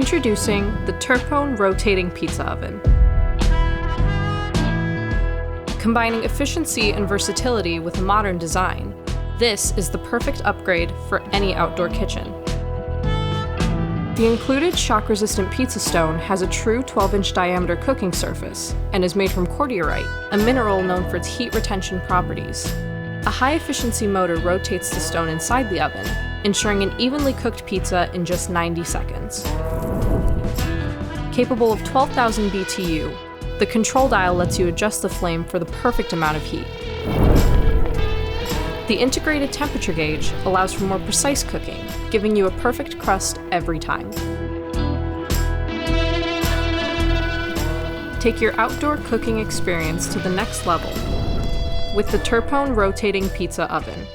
Introducing the Turpone Rotating Pizza Oven. Combining efficiency and versatility with a modern design, this is the perfect upgrade for any outdoor kitchen. The included shock-resistant pizza stone has a true 12-inch diameter cooking surface and is made from cordierite, a mineral known for its heat retention properties. A high-efficiency motor rotates the stone inside the oven, ensuring an evenly cooked pizza in just 90 seconds. Capable of 12,000 BTU, the control dial lets you adjust the flame for the perfect amount of heat. The integrated temperature gauge allows for more precise cooking, giving you a perfect crust every time. Take your outdoor cooking experience to the next level with the Turpone Rotating Pizza Oven.